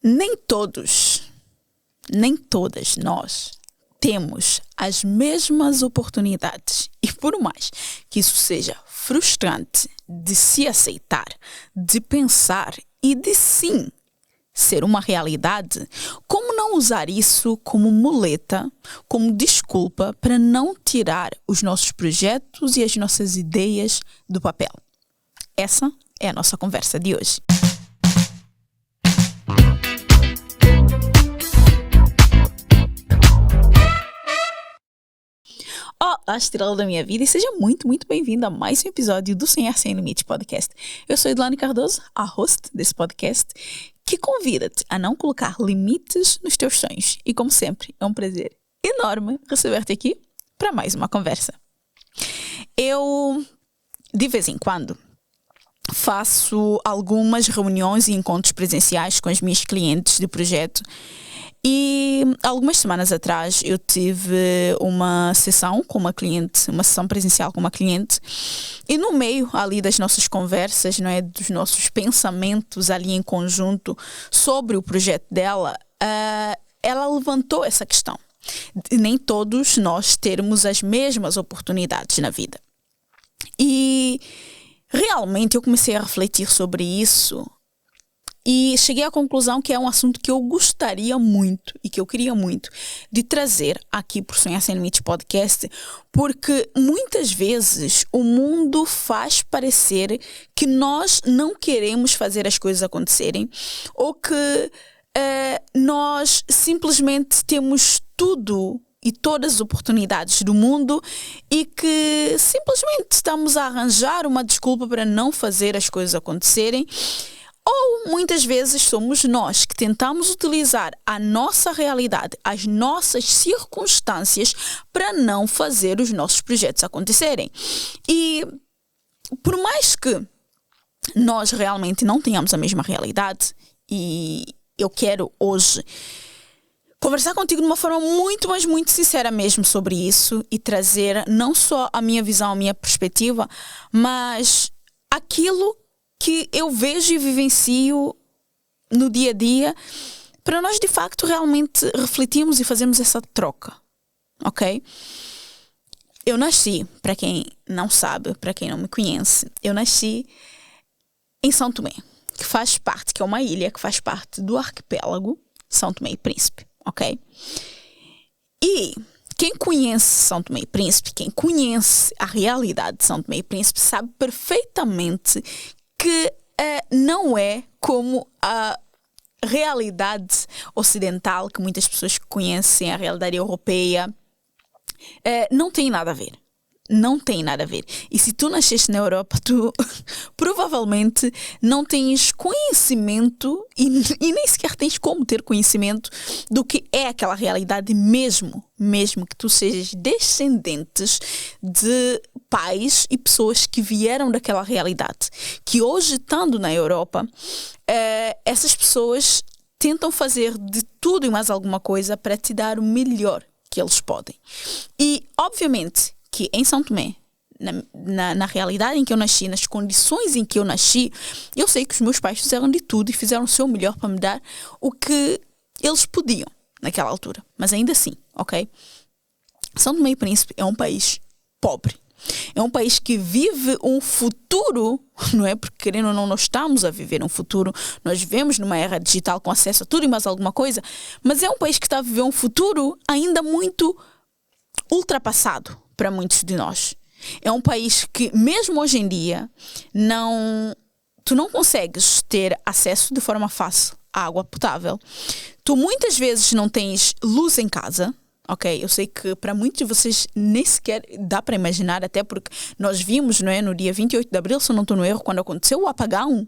Nem todos, nem todas nós temos as mesmas oportunidades. E por mais que isso seja frustrante de se aceitar, de pensar e de sim ser uma realidade, como não usar isso como muleta, como desculpa para não tirar os nossos projetos e as nossas ideias do papel? Essa é a nossa conversa de hoje. Olá, estrela da minha vida, e seja muito bem-vindo a mais um episódio do Sonhar Sem Limites podcast. Eu sou Edilane Cardoso, a host desse podcast, que convida-te a não colocar limites nos teus sonhos. E como sempre, é um prazer enorme receber-te aqui para mais uma conversa. Eu, de vez em quando, faço algumas reuniões e encontros presenciais com as minhas clientes de projeto. E algumas semanas atrás eu tive uma sessão com uma cliente, uma sessão presencial com uma cliente, e no meio ali das nossas conversas, não é, dos nossos pensamentos ali em conjunto sobre o projeto dela, ela levantou essa questão de nem todos nós termos as mesmas oportunidades na vida. E realmente eu comecei a refletir sobre isso e cheguei à conclusão que é um assunto que eu gostaria muito e que eu queria muito de trazer aqui por Sonhar Sem Limites podcast, porque muitas vezes o mundo faz parecer que nós não queremos fazer as coisas acontecerem ou que nós simplesmente temos tudo e todas as oportunidades do mundo e que simplesmente estamos a arranjar uma desculpa para não fazer as coisas acontecerem. Ou muitas vezes somos nós que tentamos utilizar a nossa realidade, as nossas circunstâncias para não fazer os nossos projetos acontecerem. E por mais que nós realmente não tenhamos a mesma realidade, e eu quero hoje conversar contigo de uma forma muito, mas muito sincera mesmo sobre isso e trazer não só a minha visão, a minha perspectiva, mas aquilo que eu vejo e vivencio no dia a dia, para nós de facto realmente refletirmos e fazermos essa troca, ok? Eu nasci, para quem não sabe, para quem não me conhece, eu nasci em São Tomé, que é uma ilha que faz parte do arquipélago São Tomé e Príncipe, ok? E quem conhece São Tomé e Príncipe, quem conhece a realidade de São Tomé e Príncipe, sabe perfeitamente que não é como a realidade ocidental que muitas pessoas conhecem, a realidade europeia. Não tem nada a ver. Não tem nada a ver. E se tu nasceste na Europa, tu provavelmente não tens conhecimento e nem sequer tens como ter conhecimento do que é aquela realidade mesmo que tu sejas descendentes de pais e pessoas que vieram daquela realidade. Que hoje, estando na Europa, essas pessoas tentam fazer de tudo e mais alguma coisa para te dar o melhor que eles podem. E, obviamente, que em São Tomé, na realidade em que eu nasci, nas condições em que eu nasci, eu sei que os meus pais fizeram de tudo e fizeram o seu melhor para me dar o que eles podiam naquela altura. Mas ainda assim, ok? São Tomé e Príncipe é um país pobre. É um país que vive um futuro, não é? Porque querendo ou não, nós estamos a viver um futuro. Nós vivemos numa era digital com acesso a tudo e mais alguma coisa. Mas é um país que está a viver um futuro ainda muito ultrapassado para muitos de nós. É um país que, mesmo hoje em dia, tu não consegues ter acesso de forma fácil à água potável. Tu muitas vezes não tens luz em casa, ok? Eu sei que para muitos de vocês nem sequer dá para imaginar, até porque nós vimos, não é, no dia 28 de abril, se eu não estou no erro, quando aconteceu o apagão,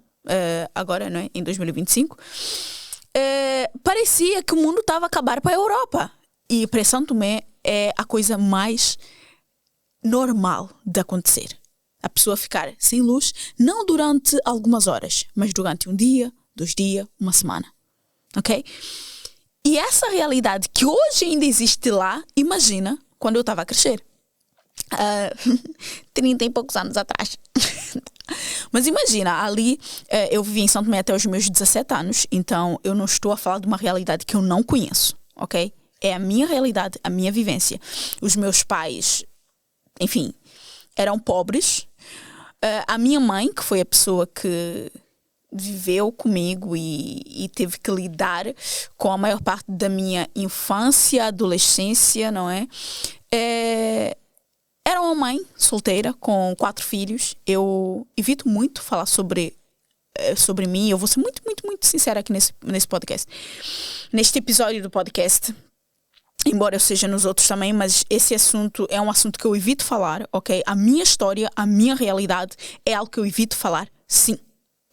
agora, não é, em 2025, parecia que o mundo estava a acabar para a Europa. E para São Tomé é a coisa mais normal de acontecer. A pessoa ficar sem luz, não durante algumas horas, mas durante um dia, 2 dias, uma semana. Ok? E essa realidade que hoje ainda existe lá, imagina quando eu estava a crescer. 30 e poucos anos atrás. Mas imagina, ali eu vivi em São Tomé até os meus 17 anos, então eu não estou a falar de uma realidade que eu não conheço, ok? É a minha realidade, a minha vivência. Os meus pais, enfim, eram pobres. A minha mãe, que foi a pessoa que viveu comigo e teve que lidar com a maior parte da minha infância, adolescência, não é? Era uma mãe solteira com 4 filhos. Eu evito muito falar sobre mim. Eu vou ser muito, muito, muito sincera aqui nesse podcast. Neste episódio do podcast, embora eu seja nos outros também, mas esse assunto é um assunto que eu evito falar, ok? A minha história, a minha realidade é algo que eu evito falar, sim.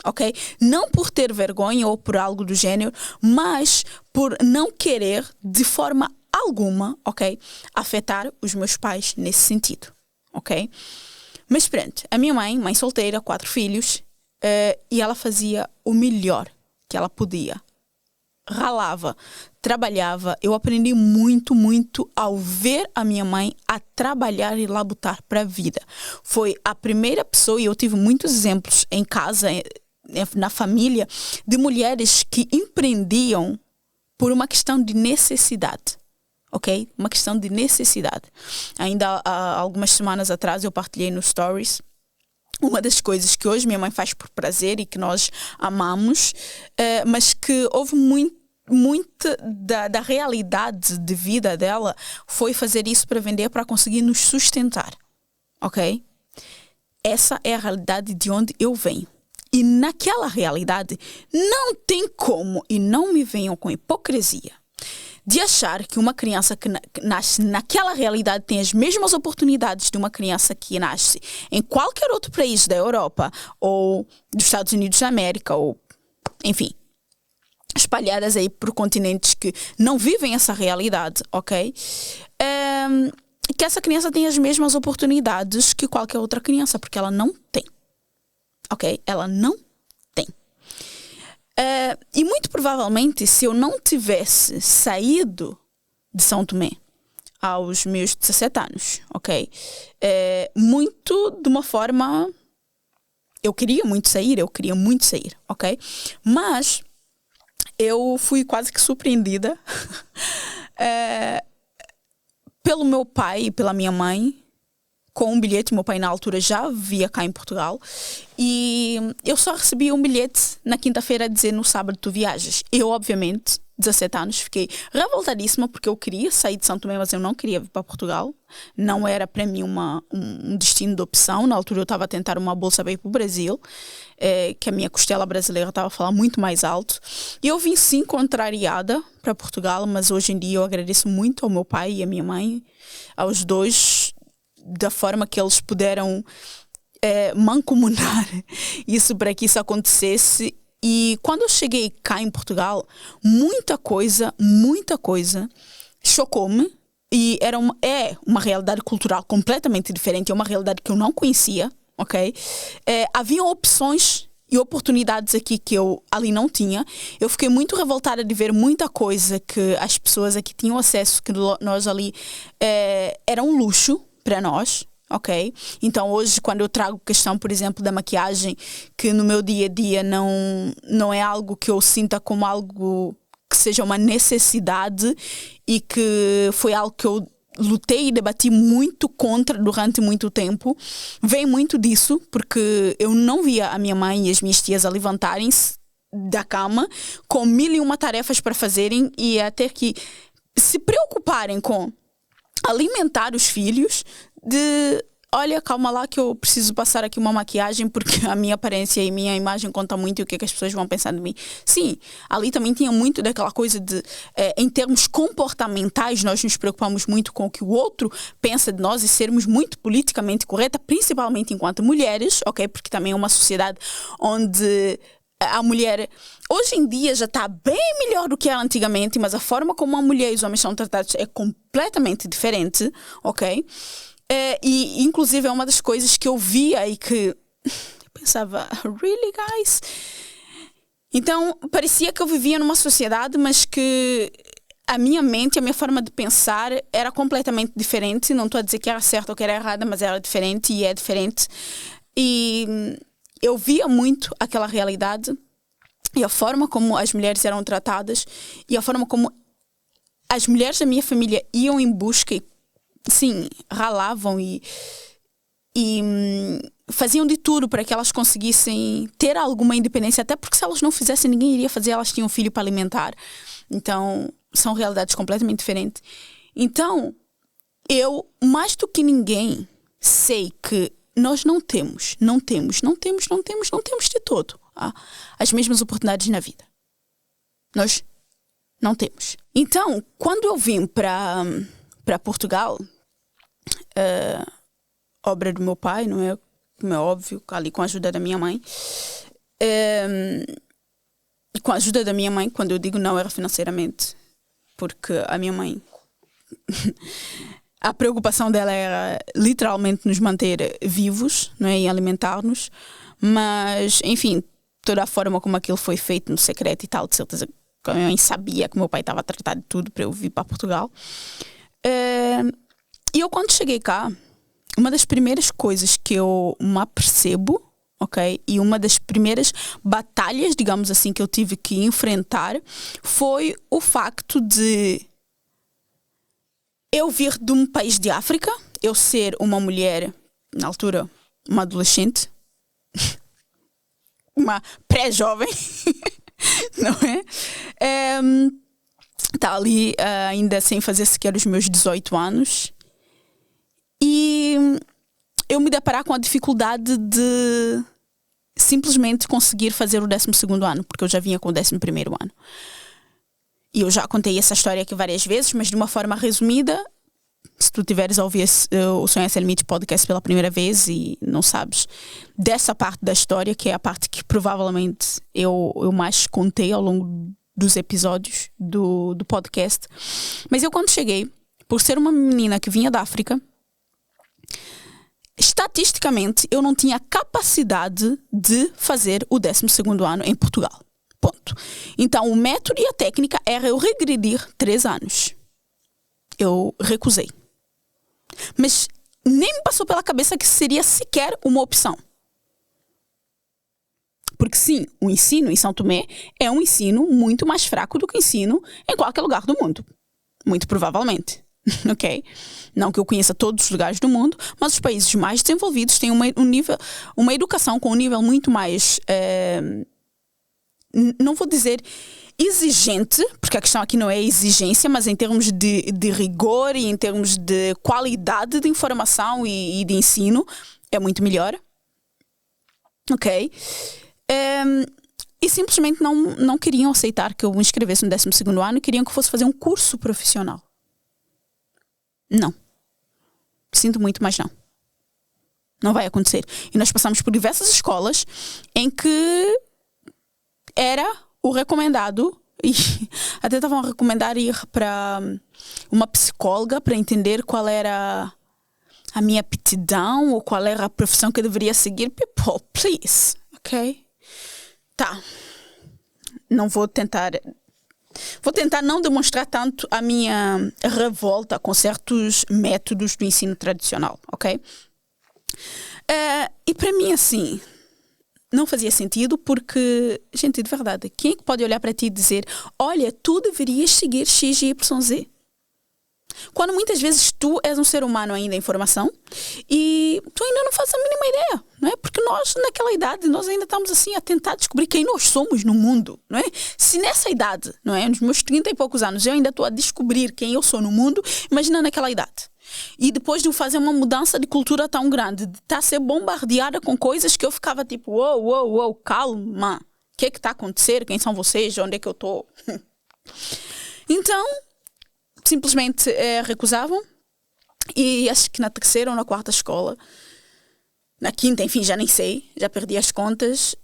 Ok? Não por ter vergonha ou por algo do gênero, mas por não querer de forma alguma, ok, afetar os meus pais nesse sentido, ok? Mas pronto, a minha mãe solteira, 4 filhos, e ela fazia o melhor que ela podia. Ralava, trabalhava. Eu aprendi muito, muito ao ver a minha mãe a trabalhar e labutar para a vida. Foi a primeira pessoa, e eu tive muitos exemplos em casa, na família, de mulheres que empreendiam por uma questão de necessidade, ok? Uma questão de necessidade. Ainda há algumas semanas atrás eu partilhei nos stories uma das coisas que hoje minha mãe faz por prazer e que nós amamos, mas que houve muito da realidade de vida dela foi fazer isso para vender, para conseguir nos sustentar, ok? Essa é a realidade de onde eu venho. E naquela realidade não tem como, e não me venham com hipocrisia, de achar que uma criança que nasce naquela realidade tem as mesmas oportunidades de uma criança que nasce em qualquer outro país da Europa ou dos Estados Unidos da América, ou, enfim, espalhadas aí por continentes que não vivem essa realidade, ok? Que essa criança tem as mesmas oportunidades que qualquer outra criança, porque ela não tem. Ok? Ela não tem. E muito provavelmente, se eu não tivesse saído de São Tomé aos meus 17 anos, ok? Muito de uma forma... Eu queria muito sair, ok? Mas eu fui quase que surpreendida pelo meu pai e pela minha mãe, com um bilhete. Meu pai na altura já vivia cá em Portugal e eu só recebi um bilhete na quinta-feira a dizer: no sábado tu viajas. Eu, obviamente, 17 anos, fiquei revoltadíssima porque eu queria sair de São Tomé, mas eu não queria vir para Portugal. Não era para mim um destino de opção. Na altura eu estava a tentar uma bolsa para ir para o Brasil, que a minha costela brasileira estava a falar muito mais alto. E eu vim sim contrariada para Portugal, mas hoje em dia eu agradeço muito ao meu pai e à minha mãe, aos dois, da forma que eles puderam mancomunar isso para que isso acontecesse. E quando eu cheguei cá em Portugal, muita coisa chocou-me. E é uma realidade cultural completamente diferente, é uma realidade que eu não conhecia, ok? Haviam opções e oportunidades aqui que eu ali não tinha. Eu fiquei muito revoltada de ver muita coisa que as pessoas aqui tinham acesso, que nós ali era um luxo para nós, ok? Então hoje, quando eu trago questão, por exemplo, da maquiagem, que no meu dia a dia não é algo que eu sinta como algo que seja uma necessidade, e que foi algo que eu lutei e debati muito contra durante muito tempo, vem muito disso, porque eu não via a minha mãe e as minhas tias a levantarem-se da cama com 1001 tarefas para fazerem e a ter que se preocuparem com alimentar os filhos, de olha, calma lá que eu preciso passar aqui uma maquiagem porque a minha aparência e minha imagem conta muito, e o que é que as pessoas vão pensar de mim. Sim, ali também tinha muito daquela coisa de, em termos comportamentais, nós nos preocupamos muito com o que o outro pensa de nós e sermos muito politicamente correta, principalmente enquanto mulheres, ok? Porque também é uma sociedade onde a mulher hoje em dia já está bem melhor do que era antigamente, mas a forma como a mulher e os homens são tratados é completamente diferente, ok? E inclusive é uma das coisas que eu via e que eu pensava, really guys? Então parecia que eu vivia numa sociedade, mas que a minha mente, a minha forma de pensar era completamente diferente. Não estou a dizer que era certa ou que era errada, mas era diferente, e é diferente. E eu via muito aquela realidade e a forma como as mulheres eram tratadas e a forma como as mulheres da minha família iam em busca e, sim, ralavam e faziam de tudo para que elas conseguissem ter alguma independência, até porque se elas não fizessem, ninguém iria fazer, elas tinham um filho para alimentar. Então, são realidades completamente diferentes. Então, eu, mais do que ninguém, sei que nós não temos de todo as mesmas oportunidades na vida. Nós não temos. Então, quando eu vim para Portugal, obra do meu pai, não é? Como é óbvio, ali com a ajuda da minha mãe. Com a ajuda da minha mãe, quando eu digo não era financeiramente, porque a minha mãe, a preocupação dela era literalmente nos manter vivos, não é? E alimentar-nos. Mas, enfim, toda a forma como aquilo foi feito no secreto e tal, de certeza que a minha mãe sabia que o meu pai estava a tratar de tudo para eu vir para Portugal. E eu, quando cheguei cá, uma das primeiras coisas que eu me apercebo, ok? E uma das primeiras batalhas, digamos assim, que eu tive que enfrentar foi o facto de eu vir de um país de África, eu ser uma mulher, na altura, uma adolescente, uma pré-jovem, não é? Está ali ainda sem fazer sequer os meus 18 anos. E eu me deparar com a dificuldade de simplesmente conseguir fazer o 12º ano, porque eu já vinha com o 11º ano. E eu já contei essa história aqui várias vezes, mas de uma forma resumida. Se tu tiveres a ouvir o Sonhar Sem Limites podcast pela primeira vez e não sabes dessa parte da história, que é a parte que provavelmente eu mais contei ao longo dos episódios do podcast. Mas eu, quando cheguei, por ser uma menina que vinha da África, estatisticamente eu não tinha capacidade de fazer o 12º ano em Portugal. Ponto. Então o método e a técnica era eu regredir 3 anos. Eu recusei. Mas nem me passou pela cabeça que seria sequer uma opção. Porque sim, o ensino em São Tomé é um ensino muito mais fraco do que o ensino em qualquer lugar do mundo. Muito provavelmente. Ok? Não que eu conheça todos os lugares do mundo, mas os países mais desenvolvidos têm uma educação com um nível muito mais, não vou dizer exigente, porque a questão aqui não é exigência, mas em termos de rigor e em termos de qualidade de informação e de ensino, é muito melhor. Ok? E simplesmente não queriam aceitar que eu me inscrevesse no 12º ano e queriam que eu fosse fazer um curso profissional. Não. Sinto muito, mas não. Não vai acontecer. E nós passamos por diversas escolas em que era o recomendado, e até estavam a recomendar ir para uma psicóloga para entender qual era a minha aptidão ou qual era a profissão que eu deveria seguir. People, please. Ok? Tá. Não vou tentar... Vou tentar não demonstrar tanto a minha revolta com certos métodos do ensino tradicional, ok? E para mim, assim, não fazia sentido porque, gente, de verdade, quem é que pode olhar para ti e dizer, olha, tu deverias seguir X, Y, Z? Quando muitas vezes tu és um ser humano ainda em formação e tu ainda não fazes a mínima ideia, não é? Porque nós, naquela idade, nós ainda estamos assim a tentar descobrir quem nós somos no mundo, não é? Se nessa idade, não é? Nos meus 30 e poucos anos, eu ainda estou a descobrir quem eu sou no mundo, imagina naquela idade. E depois de eu fazer uma mudança de cultura tão grande, de estar a ser bombardeada com coisas que eu ficava tipo, uou, calma, o que é que está a acontecer? Quem são vocês? Onde é que eu estou? Então... simplesmente recusavam. E acho que na 3ª ou na 4ª escola, na 5ª, enfim, já nem sei, já perdi as contas,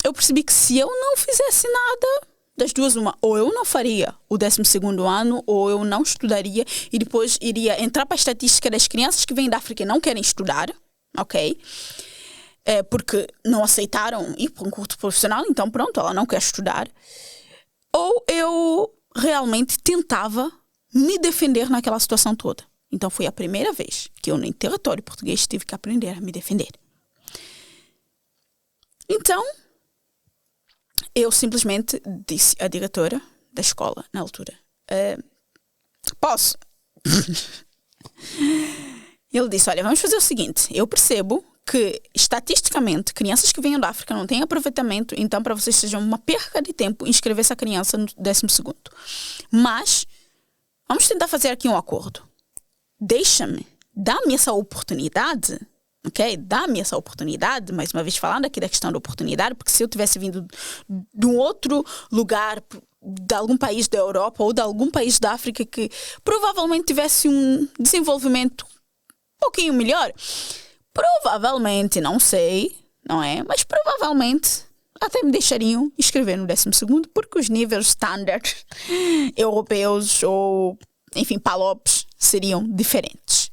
eu percebi que se eu não fizesse nada, das duas uma, ou eu não faria o 12º ano, ou eu não estudaria e depois iria entrar para a estatística das crianças que vêm da África e não querem estudar, ok? Porque não aceitaram ir para um curso profissional, então pronto, ela não quer estudar. Ou eu realmente tentava me defender naquela situação toda. Então foi a primeira vez que eu, no território português, tive que aprender a me defender. Então, eu simplesmente disse à diretora da escola, na altura, posso? Ele disse, olha, vamos fazer o seguinte, eu percebo que, estatisticamente, crianças que vêm da África não têm aproveitamento, então para vocês seja uma perca de tempo inscrever essa criança no 12º. Mas, vamos tentar fazer aqui um acordo. Deixa-me, dá-me essa oportunidade, ok? Dá-me essa oportunidade, mais uma vez falando aqui da questão da oportunidade, porque se eu tivesse vindo de um outro lugar, de algum país da Europa ou de algum país da África que provavelmente tivesse um desenvolvimento um pouquinho melhor, provavelmente, não sei, não é? Mas provavelmente até me deixariam inscrever no 12º, porque os níveis standard europeus ou, enfim, palopes seriam diferentes.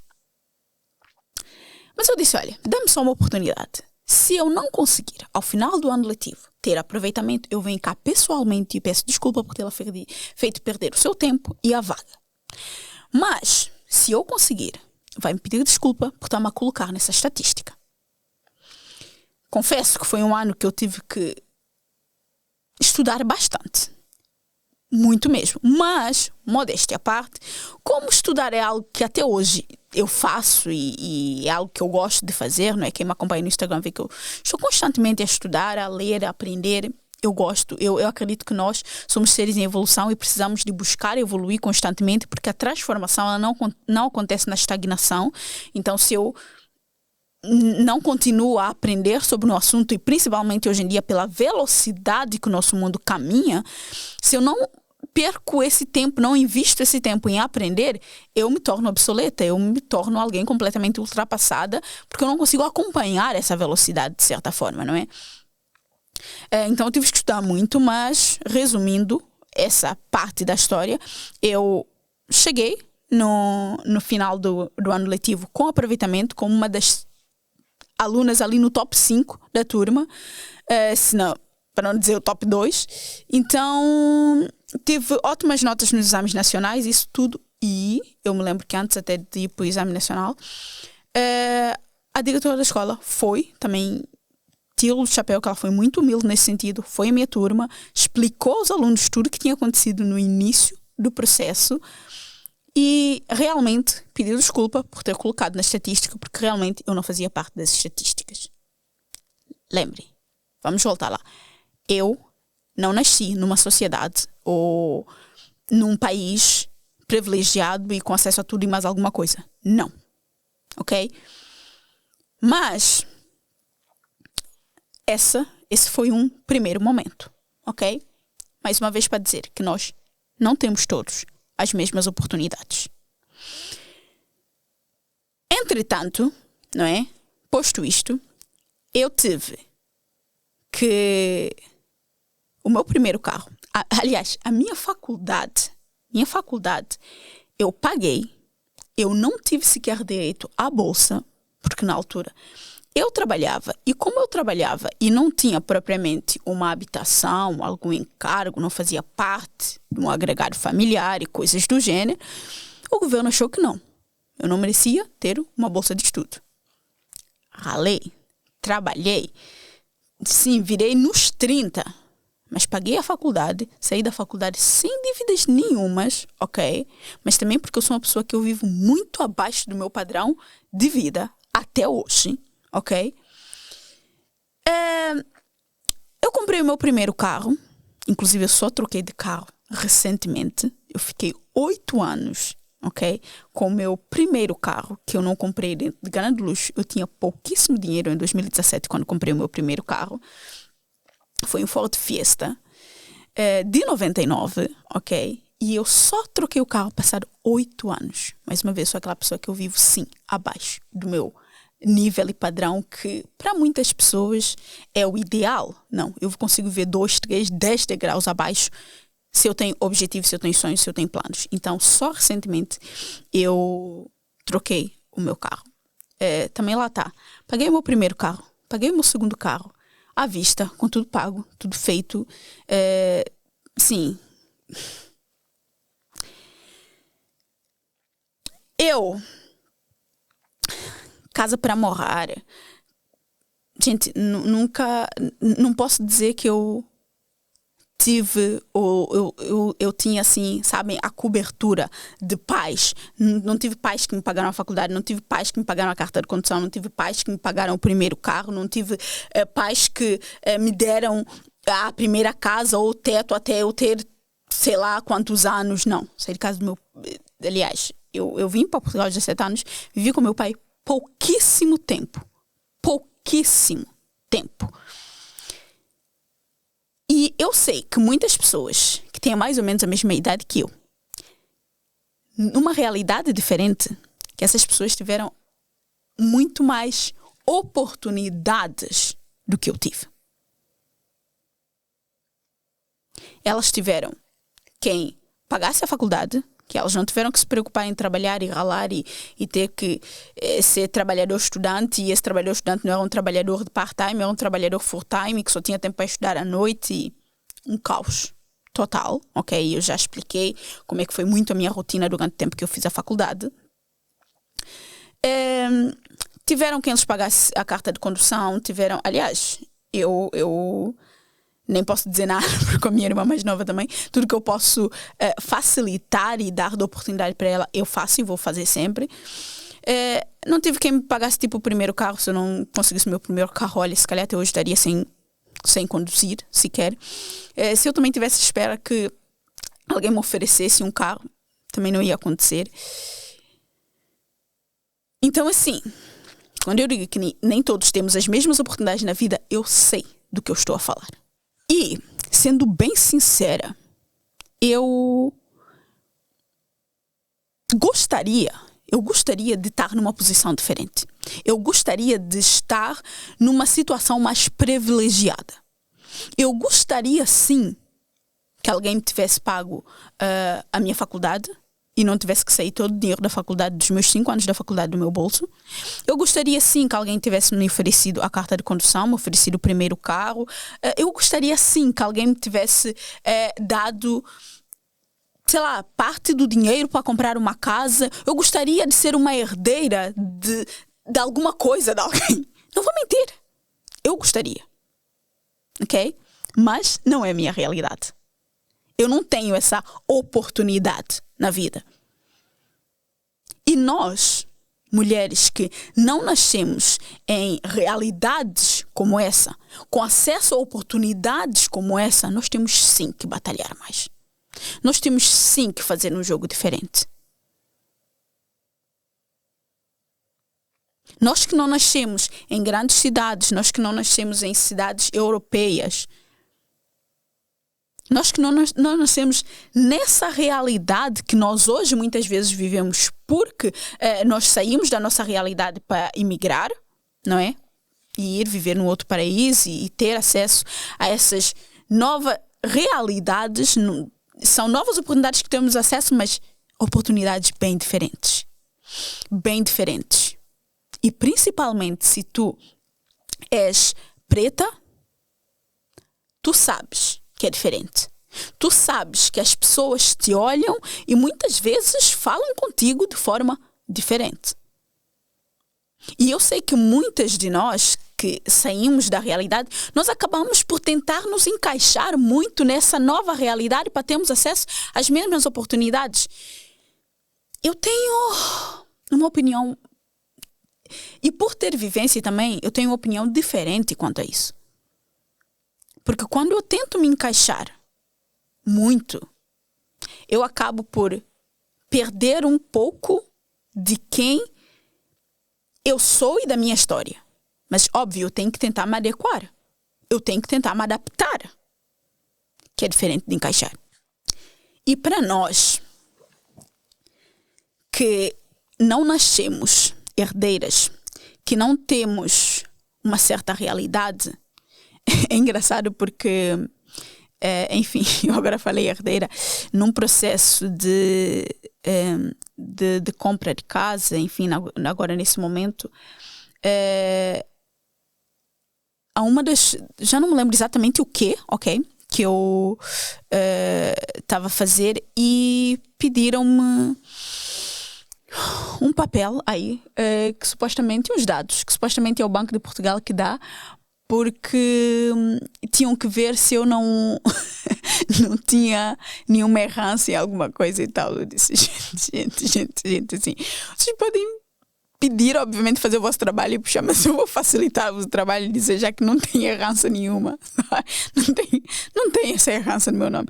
Mas eu disse, olha, dá-me só uma oportunidade. Se eu não conseguir, ao final do ano letivo, ter aproveitamento, eu venho cá pessoalmente e peço desculpa por tê-la feito perder o seu tempo e a vaga. Mas, se eu conseguir, vai-me pedir desculpa por estar-me a colocar nessa estatística. Confesso que foi um ano que eu tive que estudar bastante. Muito mesmo. Mas, modéstia à parte, como estudar é algo que até hoje eu faço e é algo que eu gosto de fazer, não é? Quem me acompanha no Instagram vê que eu estou constantemente a estudar, a ler, a aprender. Eu gosto, eu acredito que nós somos seres em evolução e precisamos de buscar evoluir constantemente, porque a transformação ela não acontece na estagnação. Então, se eu não continuo a aprender sobre o assunto, e principalmente hoje em dia pela velocidade que o nosso mundo caminha, se eu não perco esse tempo, não invisto esse tempo em aprender, eu me torno obsoleta, eu me torno alguém completamente ultrapassada, porque eu não consigo acompanhar essa velocidade de certa forma, não é? Então eu tive que estudar muito, mas resumindo essa parte da história, eu cheguei no final do ano letivo com aproveitamento, como uma das alunas ali no top 5 da turma, se não, para não dizer o top 2. Então, tive ótimas notas nos exames nacionais, isso tudo. E eu me lembro que antes até de ir para o exame nacional, a diretora da escola foi também, tirou o chapéu, que ela foi muito humilde nesse sentido, foi a minha turma, explicou aos alunos tudo o que tinha acontecido no início do processo e realmente pediu desculpa por ter colocado na estatística, porque realmente eu não fazia parte das estatísticas. Lembre, vamos voltar lá. Eu não nasci numa sociedade ou num país privilegiado e com acesso a tudo e mais alguma coisa. Não. Ok? Mas esse foi um primeiro momento. Ok? Mais uma vez para dizer que nós não temos todos as mesmas oportunidades. Entretanto, não é? Posto isto, eu tive que o meu primeiro carro, aliás, a minha faculdade, eu paguei, eu não tive sequer direito à bolsa, porque na altura eu trabalhava, e como eu trabalhava e não tinha propriamente uma habitação, algum encargo, não fazia parte de um agregado familiar e coisas do gênero, o governo achou que não. Eu não merecia ter uma bolsa de estudo. Ralei, trabalhei, sim, virei nos 30, mas paguei a faculdade, saí da faculdade sem dívidas nenhumas, ok? Mas também porque eu sou uma pessoa que eu vivo muito abaixo do meu padrão de vida até hoje, ok? Eu comprei o meu primeiro carro, inclusive eu só troquei de carro recentemente. Eu fiquei 8 anos, ok? Com o meu primeiro carro, que eu não comprei de grande luxo. Eu tinha pouquíssimo dinheiro em 2017 quando comprei o meu primeiro carro. Foi um Ford Fiesta de 99, ok? E eu só troquei o carro passado 8 anos. Mais uma vez, sou aquela pessoa que eu vivo, sim, abaixo do meu nível e padrão, que para muitas pessoas é o ideal. Não, eu consigo ver 2, 3, 10 degraus abaixo se eu tenho objetivos, se eu tenho sonhos, se eu tenho planos. Então, só recentemente eu troquei o meu carro. Também lá está. Paguei o meu primeiro carro, paguei o meu segundo carro, à vista, com tudo pago, tudo feito. Sim. Casa para morar. Gente, não posso dizer que eu tive, ou eu tinha, assim, sabem, a cobertura de pais. Não tive pais que me pagaram a faculdade, não tive pais que me pagaram a carta de condução, não tive pais que me pagaram o primeiro carro, não tive pais que me deram a primeira casa ou o teto até eu ter, sei lá, quantos anos. Não, sei de casa do meu... Aliás, eu vim para Portugal aos 17 anos, vivi com meu pai pouquíssimo tempo. Pouquíssimo tempo. E eu sei que muitas pessoas que têm mais ou menos a mesma idade que eu, numa realidade diferente, que essas pessoas tiveram muito mais oportunidades do que eu tive. Elas tiveram quem pagasse a faculdade, que elas não tiveram que se preocupar em trabalhar e ralar e ter que ser trabalhador estudante, e esse trabalhador estudante não era um trabalhador de part-time, era um trabalhador full-time que só tinha tempo para estudar à noite, e um caos total, ok? Eu já expliquei como é que foi muito a minha rotina durante o tempo que eu fiz a faculdade. Tiveram quem lhes pagasse a carta de condução, aliás, eu nem posso dizer nada, porque a minha irmã mais nova também, tudo que eu posso facilitar e dar de oportunidade para ela, eu faço e vou fazer sempre. Não tive quem me pagasse tipo o primeiro carro. Se eu não conseguisse o meu primeiro carro, olha, se calhar até hoje estaria sem conduzir sequer. Se eu também tivesse espera que alguém me oferecesse um carro, também não ia acontecer. Então, assim, quando eu digo que nem todos temos as mesmas oportunidades na vida, eu sei do que eu estou a falar. E, sendo bem sincera, eu gostaria de estar numa posição diferente. Eu gostaria de estar numa situação mais privilegiada. Eu gostaria, sim, que alguém me tivesse pago a minha faculdade e não tivesse que sair todo o dinheiro da faculdade, dos meus 5 anos da faculdade, do meu bolso. Eu gostaria, sim, que alguém tivesse me oferecido a carta de condução, me oferecido o primeiro carro. Eu gostaria, sim, que alguém me tivesse dado, sei lá, parte do dinheiro para comprar uma casa. Eu gostaria de ser uma herdeira de alguma coisa de alguém. Não vou mentir. Eu gostaria. Ok? Mas não é a minha realidade. Eu não tenho essa oportunidade na vida. E nós, mulheres que não nascemos em realidades como essa, com acesso a oportunidades como essa, nós temos sim que batalhar mais. Nós temos sim que fazer um jogo diferente. Nós que não nascemos em grandes cidades, nós que não nascemos em cidades europeias, nós que não nascemos nessa realidade que nós hoje muitas vezes vivemos, porque nós saímos da nossa realidade para emigrar, não é? E ir viver num outro país e ter acesso a essas novas realidades. São novas oportunidades que temos acesso, mas oportunidades bem diferentes. Bem diferentes. E principalmente se tu és preta, tu sabes que é diferente. Tu sabes que as pessoas te olham e muitas vezes falam contigo de forma diferente. E eu sei que muitas de nós que saímos da realidade, nós acabamos por tentar nos encaixar muito nessa nova realidade para termos acesso às mesmas oportunidades. Eu tenho uma opinião, e por ter vivência também, eu tenho uma opinião diferente quanto a isso. Porque quando eu tento me encaixar muito, eu acabo por perder um pouco de quem eu sou e da minha história. Mas, óbvio, eu tenho que tentar me adequar. Eu tenho que tentar me adaptar. Que é diferente de encaixar. E para nós, que não nascemos herdeiras, que não temos uma certa realidade, é engraçado porque, enfim, eu agora falei herdeira, num processo de compra de casa, enfim, agora nesse momento, há uma das, já não me lembro exatamente o quê, ok? Que eu estava a fazer e pediram-me um papel aí, que supostamente, uns dados, que supostamente é o Banco de Portugal que dá porque tinham que ver se eu não tinha nenhuma errância em alguma coisa e tal. Eu disse, gente, assim, vocês podem pedir, obviamente, fazer o vosso trabalho e puxar, mas eu vou facilitar o trabalho e dizer já que não tem errança nenhuma. Não tem essa errança no meu nome.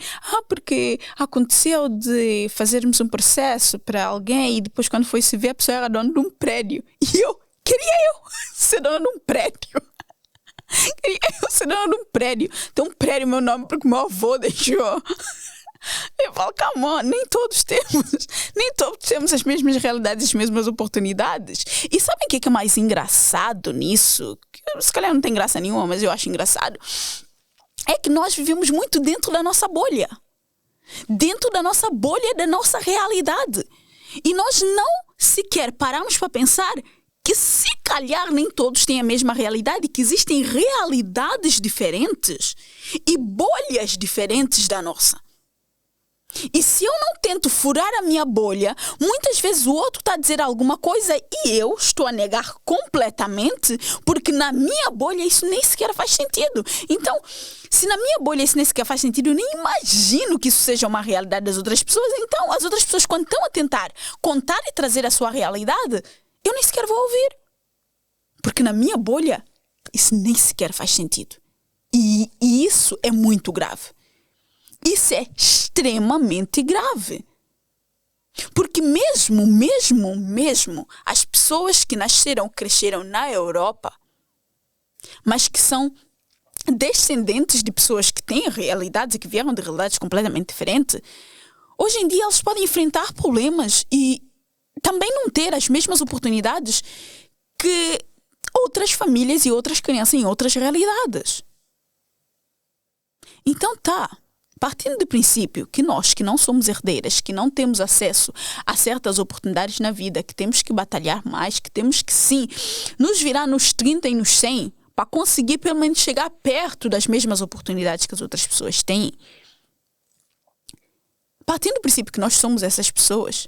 Porque aconteceu de fazermos um processo para alguém e depois quando foi se ver a pessoa era dona de um prédio. E eu queria ser dona de um prédio. Queria eu ser dona de um prédio. Tem um prédio no meu nome porque meu avô deixou. Eu falo, come on, nem todos temos as mesmas realidades, as mesmas oportunidades. E sabem o que é mais engraçado nisso? Que, se calhar não tem graça nenhuma, mas eu acho engraçado. É que nós vivemos muito dentro da nossa bolha. Dentro da nossa bolha, da nossa realidade. E nós não sequer paramos para pensar que se calhar nem todos têm a mesma realidade, que existem realidades diferentes e bolhas diferentes da nossa. E se eu não tento furar a minha bolha, muitas vezes o outro está a dizer alguma coisa e eu estou a negar completamente, porque na minha bolha isso nem sequer faz sentido. Então, se na minha bolha isso nem sequer faz sentido, eu nem imagino que isso seja uma realidade das outras pessoas. Então, as outras pessoas, quando estão a tentar contar e trazer a sua realidade, eu nem sequer vou ouvir. Porque na minha bolha, isso nem sequer faz sentido. E isso é muito grave. Isso é extremamente grave. Porque mesmo as pessoas que nasceram, cresceram na Europa, mas que são descendentes de pessoas que têm realidades e que vieram de realidades completamente diferentes, hoje em dia eles podem enfrentar problemas e também não ter as mesmas oportunidades que outras famílias e outras crianças em outras realidades. Então partindo do princípio que nós, que não somos herdeiras, que não temos acesso a certas oportunidades na vida, que temos que batalhar mais, que temos que sim nos virar nos 30 e nos 100 para conseguir pelo menos chegar perto das mesmas oportunidades que as outras pessoas têm. Partindo do princípio que nós somos essas pessoas,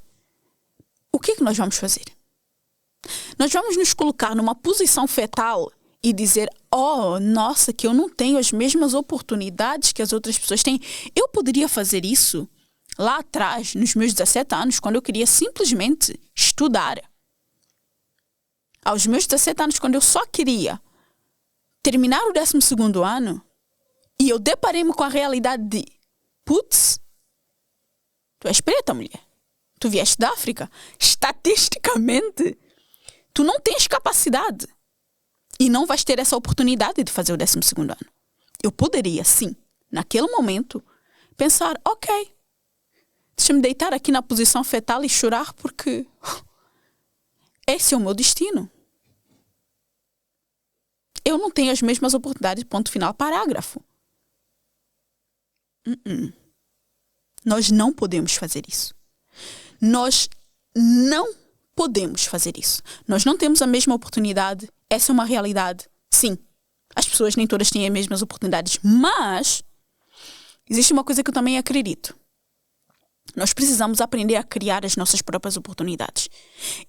o que é que nós vamos fazer? Nós vamos nos colocar numa posição fetal e dizer, nossa, que eu não tenho as mesmas oportunidades que as outras pessoas têm. Eu poderia fazer isso lá atrás, nos meus 17 anos, quando eu queria simplesmente estudar. Aos meus 17 anos, quando eu só queria terminar o 12º ano, e eu deparei-me com a realidade de, putz, tu és preta, mulher. Tu vieste da África. Estatisticamente, tu não tens capacidade. E não vais ter essa oportunidade de fazer o 12º ano. Eu poderia, sim, naquele momento, pensar, ok, deixa-me deitar aqui na posição fetal e chorar porque esse é o meu destino. Eu não tenho as mesmas oportunidades, ponto final, parágrafo. Nós não podemos fazer isso. Nós não podemos fazer isso. Nós não temos a mesma oportunidade. Essa é uma realidade. Sim, as pessoas nem todas têm as mesmas oportunidades, mas existe uma coisa que eu também acredito. Nós precisamos aprender a criar as nossas próprias oportunidades.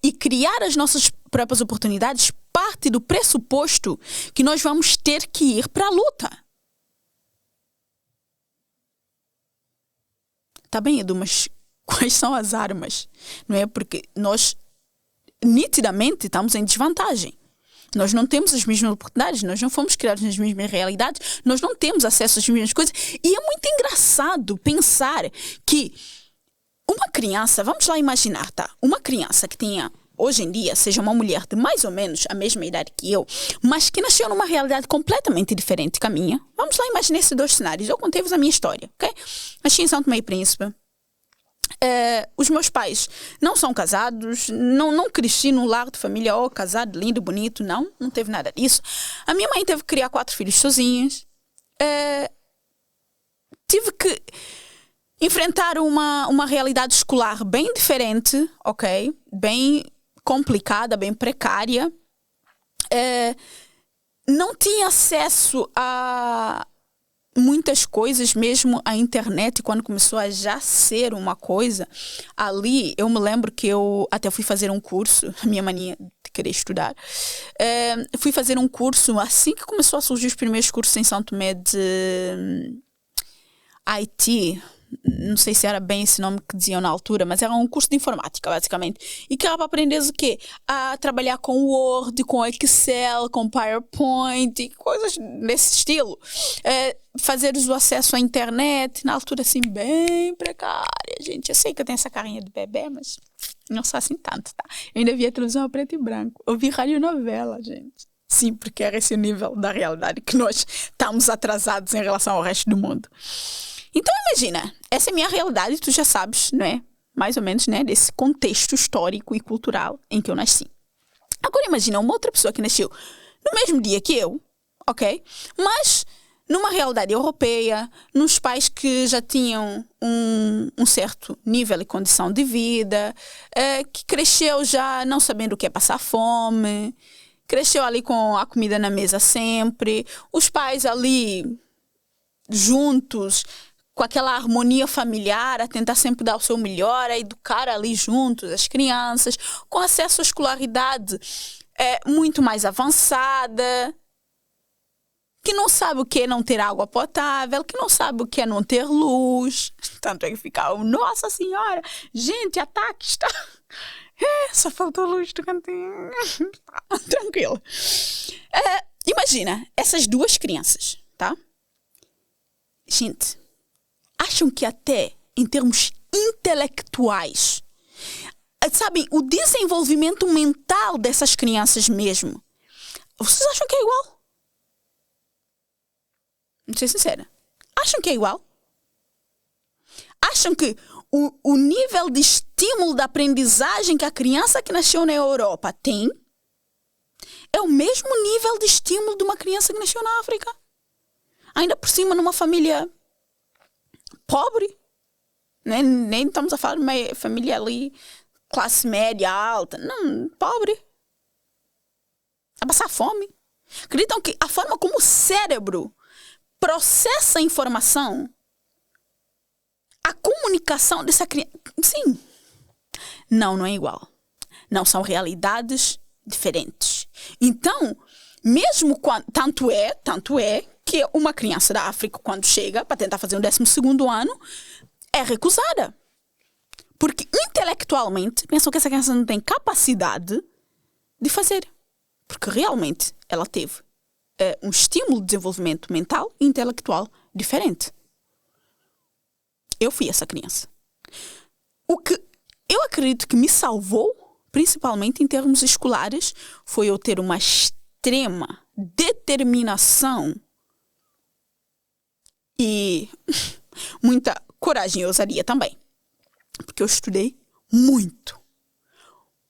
E criar as nossas próprias oportunidades parte do pressuposto que nós vamos ter que ir para a luta. Tá bem, Edu, mas quais são as armas? Não é? Porque nós nitidamente estamos em desvantagem. Nós não temos as mesmas oportunidades, nós não fomos criados nas mesmas realidades, nós não temos acesso às mesmas coisas. E é muito engraçado pensar que uma criança, vamos lá imaginar, uma criança que tenha, hoje em dia, seja uma mulher de mais ou menos a mesma idade que eu, mas que nasceu numa realidade completamente diferente que a minha. Vamos lá imaginar esses dois cenários. Eu contei-vos a minha história, ok? Nasci em São Tomé e Príncipe. Os meus pais não são casados, não cresci num lar de família, casado, lindo, bonito, não teve nada disso. A minha mãe teve que criar 4 filhos sozinhas. Tive que enfrentar uma realidade escolar bem diferente, ok? Bem complicada, bem precária. Não tinha acesso a muitas coisas, mesmo a internet, quando começou a já ser uma coisa, ali eu me lembro que eu até fui fazer um curso, a minha mania de de querer estudar. Fui fazer um curso assim que começou a surgir os primeiros cursos em São Tomé de IT. Não sei se era bem esse nome que diziam na altura, mas era um curso de informática, basicamente. E que era para aprender o quê? A trabalhar com Word, com Excel, com PowerPoint e coisas desse estilo. Fazer o acesso à internet, na altura assim, bem precária, gente. Eu sei que eu tenho essa carinha de bebê, mas não sou assim tanto, tá? Eu ainda via televisão a preto e branco. Eu vi radionovela, gente. Sim, porque era esse o nível da realidade que nós estamos atrasados em relação ao resto do mundo. Então, imagina, essa é a minha realidade, tu já sabes, não é? Mais ou menos, né? Desse contexto histórico e cultural em que eu nasci. Agora, imagina uma outra pessoa que nasceu no mesmo dia que eu, ok? Mas numa realidade europeia, nos pais que já tinham um certo nível e condição de vida, que cresceu já não sabendo o que é passar fome, cresceu ali com a comida na mesa sempre, os pais ali juntos, com aquela harmonia familiar, a tentar sempre dar o seu melhor, a educar ali juntos as crianças, com acesso à escolaridade muito mais avançada, que não sabe o que é não ter água potável, que não sabe o que é não ter luz. Tanto é que ficava, nossa senhora, gente, ataque está... só faltou luz do cantinho. Tranquilo. Imagina, essas duas crianças, tá? Gente, acham que até em termos intelectuais, sabem, o desenvolvimento mental dessas crianças mesmo, vocês acham que é igual? Vou ser sincera. Acham que é igual? Acham que o nível de estímulo da aprendizagem que a criança que nasceu na Europa tem é o mesmo nível de estímulo de uma criança que nasceu na África? Ainda por cima numa família pobre, né? Nem estamos a falar de uma família ali, classe média, alta. Não, pobre. A passar fome. Acreditam que a forma como o cérebro processa a informação, a comunicação dessa criança... Sim. Não é igual. Não, são realidades diferentes. Então, mesmo quando... Tanto é que uma criança da África, quando chega para tentar fazer o 12º ano, é recusada. Porque intelectualmente pensam que essa criança não tem capacidade de fazer. Porque realmente ela teve um estímulo de desenvolvimento mental e intelectual diferente. Eu fui essa criança. O que eu acredito que me salvou, principalmente em termos escolares, foi eu ter uma extrema determinação e muita coragem e ousadia também. Porque eu estudei muito.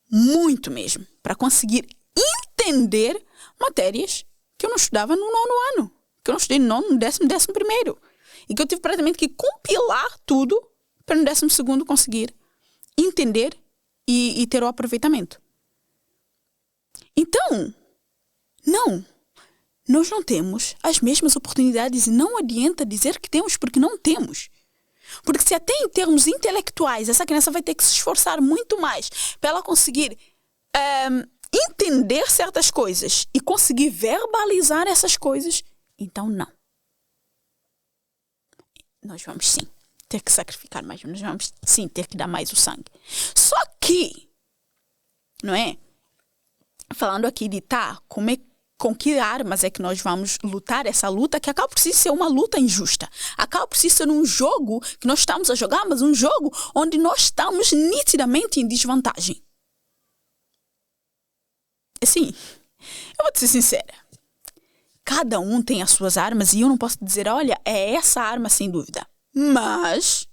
Muito mesmo. Para conseguir entender matérias que eu não estudava no 9º ano. Que eu não estudei no 9º, 10º, 11º. E que eu tive praticamente que compilar tudo para no 12º conseguir entender e ter o aproveitamento. Então, nós não temos as mesmas oportunidades e não adianta dizer que temos porque não temos. Porque se até em termos intelectuais essa criança vai ter que se esforçar muito mais para ela conseguir entender certas coisas e conseguir verbalizar essas coisas, então não. Nós vamos sim ter que sacrificar mais, nós vamos sim ter que dar mais o sangue. Só que, não é? Falando aqui de com que armas é que nós vamos lutar essa luta que acaba por si ser uma luta injusta. Acaba por si ser um jogo que nós estamos a jogar, mas um jogo onde nós estamos nitidamente em desvantagem. Assim, eu vou te ser sincera. Cada um tem as suas armas e eu não posso dizer, olha, é essa arma sem dúvida. Mas,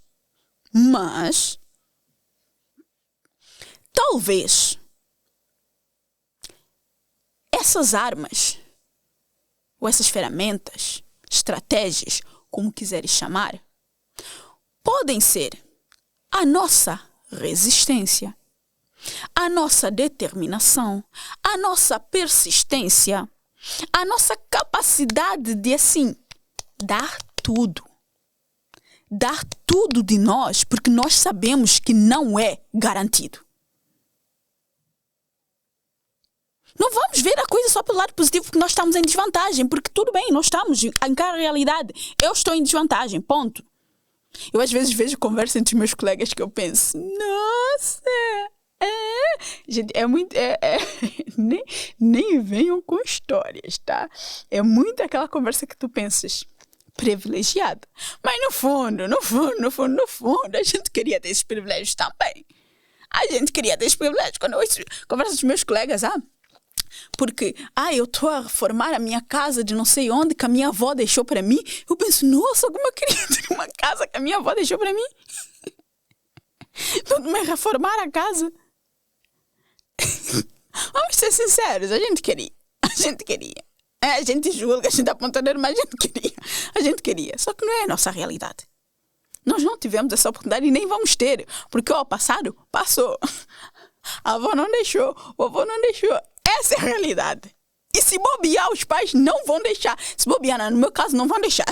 talvez essas armas, ou essas ferramentas, estratégias, como quiseres chamar, podem ser a nossa resistência, a nossa determinação, a nossa persistência, a nossa capacidade de, assim, dar tudo. Dar tudo de nós, porque nós sabemos que não é garantido. Não vamos ver a coisa só pelo lado positivo porque nós estamos em desvantagem. Porque tudo bem, nós estamos, encara a realidade. Eu estou em desvantagem, ponto. Eu às vezes vejo conversa entre os meus colegas que eu penso, nossa, gente, é muito, nem venham com histórias, tá? É muito aquela conversa que tu pensas, privilegiado. Mas no fundo, a gente queria ter esses privilégios também. A gente queria ter esses privilégios. Quando eu converso com os meus colegas, porque, eu estou a reformar a minha casa de não sei onde que a minha avó deixou para mim. Eu penso, nossa, como eu queria ter uma casa que a minha avó deixou para mim. Tudo me reformar a casa. Vamos ser sinceros, a gente queria. A gente julga, a gente aponta o dedo, mas a gente queria. Só que não é a nossa realidade. Nós não tivemos essa oportunidade e nem vamos ter. Porque o passado passou. A avó não deixou, o avô não deixou. Essa é a realidade. E se bobear, os pais não vão deixar. Se bobear, no meu caso, não vão deixar.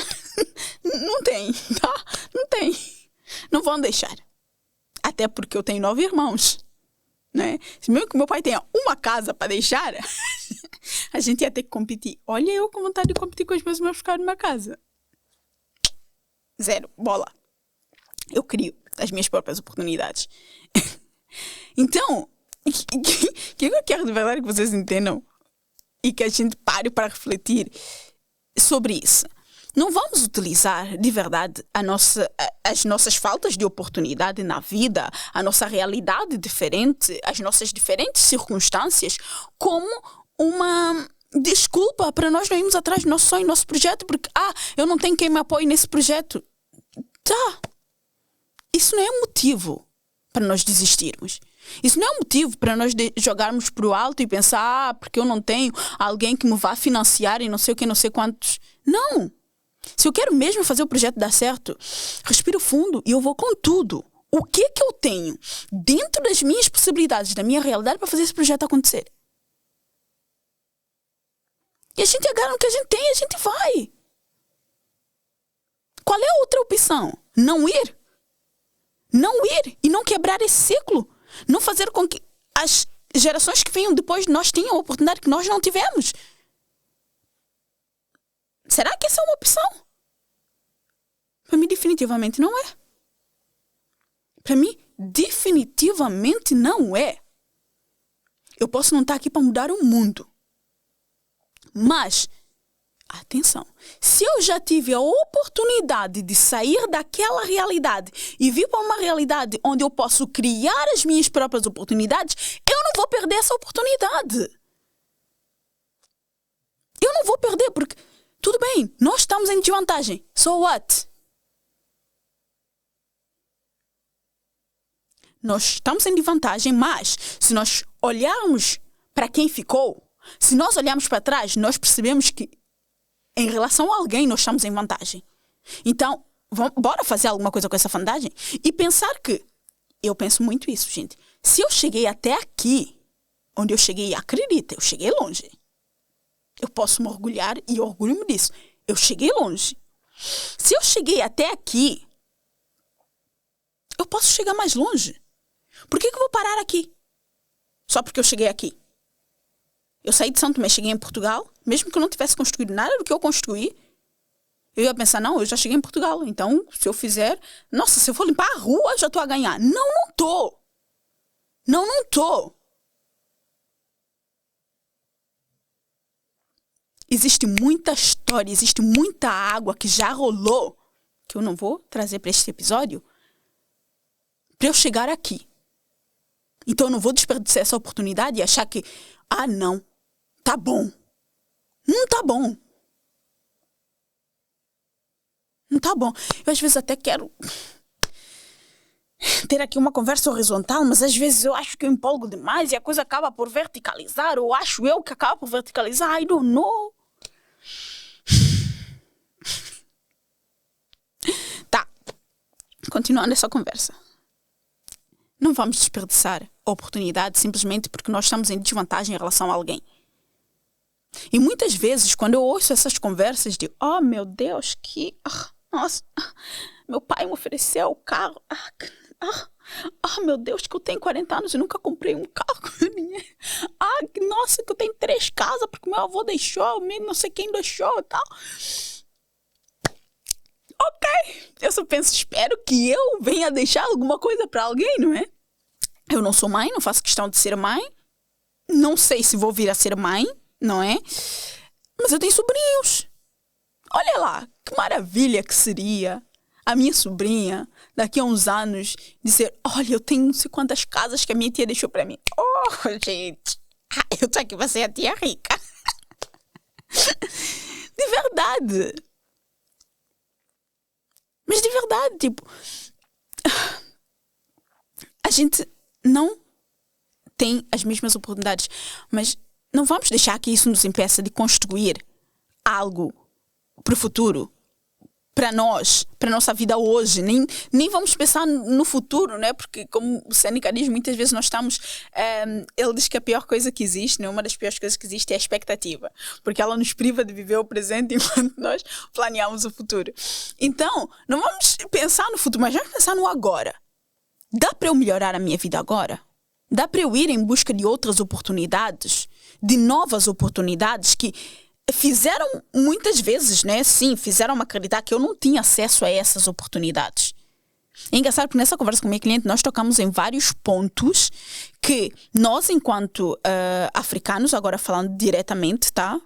Não tem, tá? Não tem. Não vão deixar. Até porque eu tenho 9 irmãos. Né? Se mesmo que meu pai tenha uma casa para deixar, a gente ia ter que competir. Olha, eu com vontade de competir com os meus irmãos ficar numa casa. Zero. Bola. Eu crio as minhas próprias oportunidades. Então, o que eu quero de verdade que vocês entendam e que a gente pare para refletir sobre isso. Não vamos utilizar de verdade as nossas faltas de oportunidade na vida, a nossa realidade diferente, as nossas diferentes circunstâncias como uma desculpa para nós não irmos atrás do nosso sonho, nosso projeto, porque eu não tenho quem me apoie nesse projeto. Tá. Isso não é motivo para nós desistirmos. Isso não é um motivo para nós jogarmos para o alto e pensar, porque eu não tenho alguém que me vá financiar e não sei o que, não sei quantos. Não! Se eu quero mesmo fazer o projeto dar certo, respiro fundo e eu vou com tudo. O que é que eu tenho dentro das minhas possibilidades, da minha realidade para fazer esse projeto acontecer? E a gente agarra no que a gente tem e a gente vai. Qual é a outra opção? Não ir? Não ir e não quebrar esse ciclo. Não fazer com que as gerações que venham depois de nós tenham a oportunidade que nós não tivemos. Será que essa é uma opção? Para mim, definitivamente não é. Para mim, definitivamente não é. Eu posso não estar aqui para mudar o mundo. Mas, atenção, se eu já tive a oportunidade de sair daquela realidade e vir para uma realidade onde eu posso criar as minhas próprias oportunidades, eu não vou perder essa oportunidade. Eu não vou perder, porque, tudo bem, nós estamos em desvantagem. So what? Nós estamos em desvantagem, mas se nós olharmos para quem ficou, se nós olharmos para trás, nós percebemos que em relação a alguém nós estamos em vantagem. Então, bora fazer alguma coisa com essa vantagem e pensar que, eu penso muito isso, gente. Se eu cheguei até aqui, onde eu cheguei, acredita, eu cheguei longe. Eu posso me orgulhar e orgulho-me disso. Eu cheguei longe. Se eu cheguei até aqui, eu posso chegar mais longe. Por que eu vou parar aqui? Só porque eu cheguei aqui. Eu saí de São Tomé, cheguei em Portugal, mesmo que eu não tivesse construído nada do que eu construí, eu ia pensar, não, eu já cheguei em Portugal, então se eu fizer, nossa, se eu for limpar a rua, já estou a ganhar. Não estou. Não estou. Existe muita história, existe muita água que já rolou, que eu não vou trazer para este episódio, para eu chegar aqui. Então eu não vou desperdiçar essa oportunidade e achar que, não, tá bom. Não tá bom. Não tá bom. Eu às vezes até quero ter aqui uma conversa horizontal, mas às vezes eu acho que eu empolgo demais e a coisa acaba por verticalizar, ou acho eu que acaba por verticalizar, I don't know. Tá. Continuando essa conversa. Não vamos desperdiçar a oportunidade simplesmente porque nós estamos em desvantagem em relação a alguém. E muitas vezes, quando eu ouço essas conversas de meu Deus, nossa, meu pai me ofereceu o carro, Meu Deus, que eu tenho 40 anos e nunca comprei um carro. Nossa, que eu tenho 3 casas porque meu avô deixou, não sei quem deixou e tal. Ok, eu só penso, espero que eu venha deixar alguma coisa para alguém, não é? Eu não sou mãe, não faço questão de ser mãe. Não sei se vou vir a ser mãe, não é? Mas eu tenho sobrinhos. Olha lá, que maravilha que seria a minha sobrinha, daqui a uns anos, dizer, olha, eu tenho não sei quantas casas que a minha tia deixou para mim. Oh, gente, eu tô aqui pra ser a tia rica. De verdade. Mas de verdade, tipo, a gente não tem as mesmas oportunidades, mas não vamos deixar que isso nos impeça de construir algo para o futuro, para nós, para a nossa vida hoje. Nem vamos pensar no futuro, né? Porque, como o Sêneca diz, muitas vezes nós estamos... ele diz que a pior coisa que existe, né? Uma das piores coisas que existe é a expectativa, porque ela nos priva de viver o presente enquanto nós planeamos o futuro. Então, não vamos pensar no futuro, mas vamos pensar no agora. Dá para eu melhorar a minha vida agora? Dá para eu ir em busca de outras oportunidades, de novas oportunidades que fizeram muitas vezes, né? Sim, fizeram-me acreditar que eu não tinha acesso a essas oportunidades. É engraçado porque nessa conversa com o meu cliente nós tocamos em vários pontos que nós, enquanto africanos, agora falando diretamente, tá?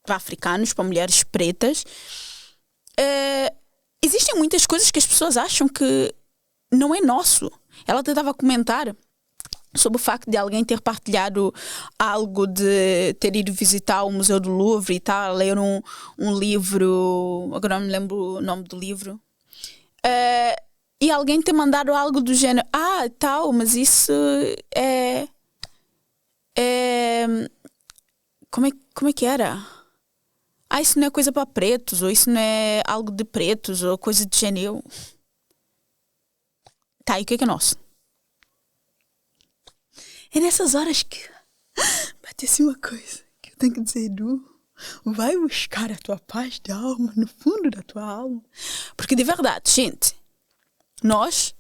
Para africanos, para mulheres pretas, existem muitas coisas que as pessoas acham que não é nosso. Ela tentava comentar sobre o facto de alguém ter partilhado algo de ter ido visitar o Museu do Louvre e tal, ler um livro, agora não me lembro o nome do livro, e alguém ter mandado algo do gênero, tal, mas isso como é que era? Isso não é coisa para pretos, ou isso não é algo de pretos, ou coisa de gênero. Tá, e o que é nosso? É nessas horas que bate assim uma coisa que eu tenho que dizer, Edu, vai buscar a tua paz de alma no fundo da tua alma. Porque de verdade, gente, nós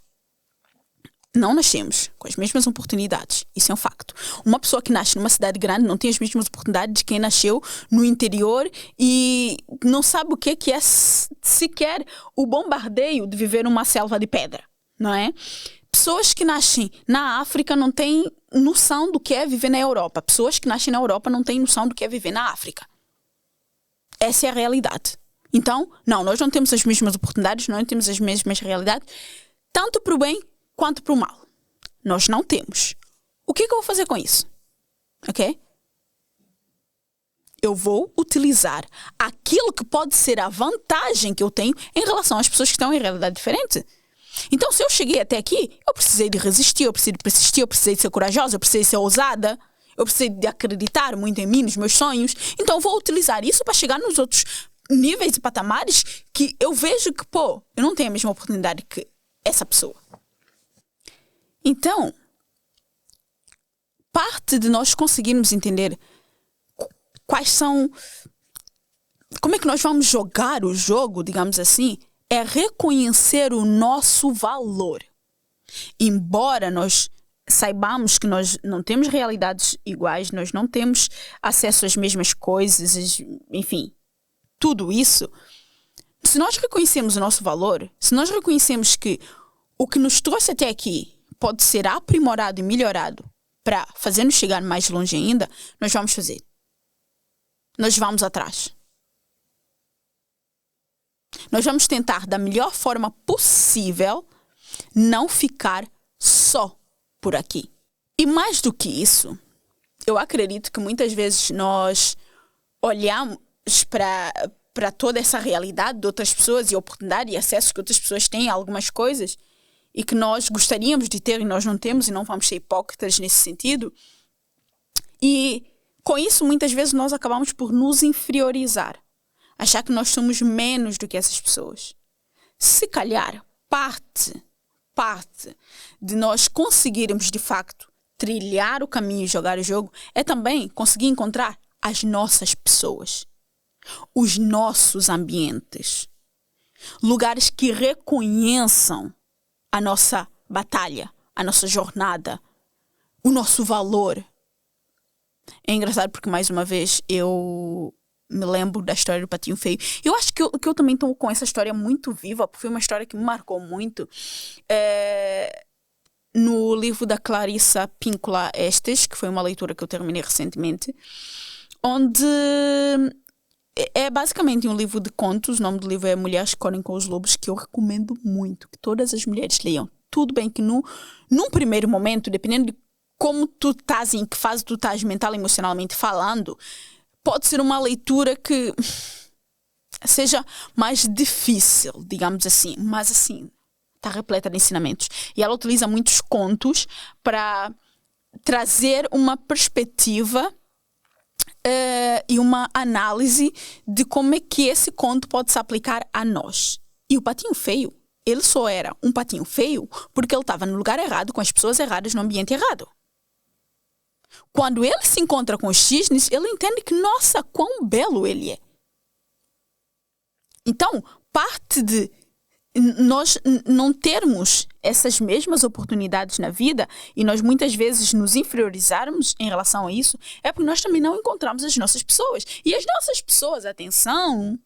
não nascemos com as mesmas oportunidades. Isso é um facto. Uma pessoa que nasce numa cidade grande não tem as mesmas oportunidades de quem nasceu no interior e não sabe o que é sequer o bombardeio de viver numa selva de pedra, não é? Pessoas que nascem na África não têm noção do que é viver na Europa. Pessoas que nascem na Europa não têm noção do que é viver na África. Essa é a realidade. Então, nós não temos as mesmas oportunidades, não temos as mesmas realidades, tanto para o bem quanto para o mal. Nós não temos. O que eu vou fazer com isso? Ok? Eu vou utilizar aquilo que pode ser a vantagem que eu tenho em relação às pessoas que estão em realidade diferente. Então, se eu cheguei até aqui, eu precisei de resistir, eu precisei de persistir, eu precisei de ser corajosa, eu precisei de ser ousada, eu precisei de acreditar muito em mim, nos meus sonhos. Então, eu vou utilizar isso para chegar nos outros níveis e patamares que eu vejo que, eu não tenho a mesma oportunidade que essa pessoa. Então, parte de nós conseguirmos entender quais são... Como é que nós vamos jogar o jogo, digamos assim, é reconhecer o nosso valor. Embora nós saibamos que nós não temos realidades iguais, nós não temos acesso às mesmas coisas, enfim, tudo isso, se nós reconhecemos o nosso valor, se nós reconhecemos que o que nos trouxe até aqui pode ser aprimorado e melhorado para fazer-nos chegar mais longe ainda, nós vamos fazer. Nós vamos atrás. Nós vamos tentar, da melhor forma possível, não ficar só por aqui. E mais do que isso, eu acredito que muitas vezes nós olhamos para toda essa realidade de outras pessoas e oportunidade e acesso que outras pessoas têm a algumas coisas e que nós gostaríamos de ter e nós não temos e não vamos ser hipócritas nesse sentido. E com isso, muitas vezes, nós acabamos por nos inferiorizar. Achar que nós somos menos do que essas pessoas. Se calhar, parte de nós conseguirmos, de facto, trilhar o caminho e jogar o jogo é também conseguir encontrar as nossas pessoas. Os nossos ambientes. Lugares que reconheçam a nossa batalha, a nossa jornada, o nosso valor. É engraçado porque, mais uma vez, eu me lembro da história do Patinho Feio. Eu acho que eu também estou com essa história muito viva, porque foi uma história que me marcou muito. No livro da Clarissa Pinkola Estes, que foi uma leitura que eu terminei recentemente, onde é basicamente um livro de contos. O nome do livro é Mulheres que Correm com os Lobos, que eu recomendo muito que todas as mulheres leiam. Tudo bem que num primeiro momento, dependendo de como tu estás, em que fase tu estás mental e emocionalmente falando, pode ser uma leitura que seja mais difícil, digamos assim. Mas assim, está repleta de ensinamentos. E ela utiliza muitos contos para trazer uma perspectiva e uma análise de como é que esse conto pode se aplicar a nós. E o Patinho Feio, ele só era um patinho feio porque ele estava no lugar errado, com as pessoas erradas, no ambiente errado. Quando ele se encontra com os cisnes, ele entende que, nossa, quão belo ele é. Então, parte de nós não termos essas mesmas oportunidades na vida e nós muitas vezes nos inferiorizarmos em relação a isso, é porque nós também não encontramos as nossas pessoas. E as nossas pessoas, atenção,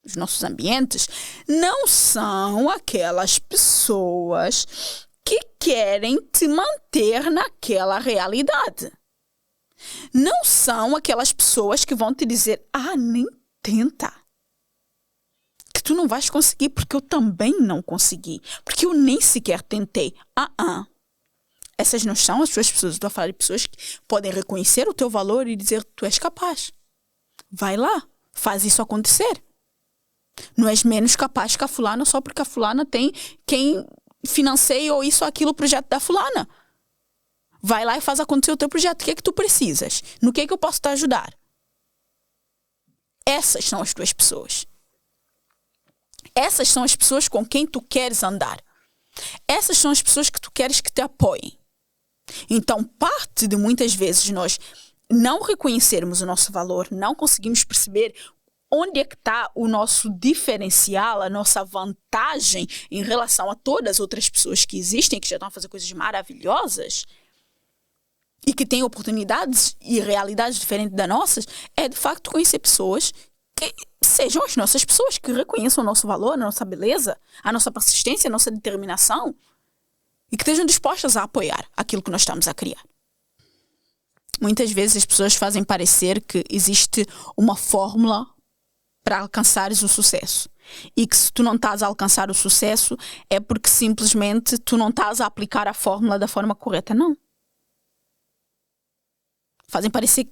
os nossos ambientes, não são aquelas pessoas que querem te manter naquela realidade. Não são aquelas pessoas que vão te dizer, nem tenta. Que tu não vais conseguir, porque eu também não consegui. Porque eu nem sequer tentei. Essas não são as tuas pessoas. Eu estou a falar de pessoas que podem reconhecer o teu valor e dizer que tu és capaz. Vai lá, faz isso acontecer. Não és menos capaz que a fulana só porque a fulana tem quem financia ou isso ou aquilo o projeto da fulana. Vai lá e faz acontecer o teu projeto. O que é que tu precisas? No que é que eu posso te ajudar? Essas são as tuas pessoas. Essas são as pessoas com quem tu queres andar. Essas são as pessoas que tu queres que te apoiem. Então, parte de muitas vezes nós não reconhecermos o nosso valor, não conseguimos perceber onde é que está o nosso diferencial, a nossa vantagem em relação a todas as outras pessoas que existem, que já estão a fazer coisas maravilhosas e que têm oportunidades e realidades diferentes das nossas, é de facto conhecer pessoas que sejam as nossas pessoas, que reconheçam o nosso valor, a nossa beleza, a nossa persistência, a nossa determinação e que estejam dispostas a apoiar aquilo que nós estamos a criar. Muitas vezes as pessoas fazem parecer que existe uma fórmula para alcançares o sucesso. E que se tu não estás a alcançar o sucesso é porque simplesmente tu não estás a aplicar a fórmula da forma correta. Não. Fazem parecer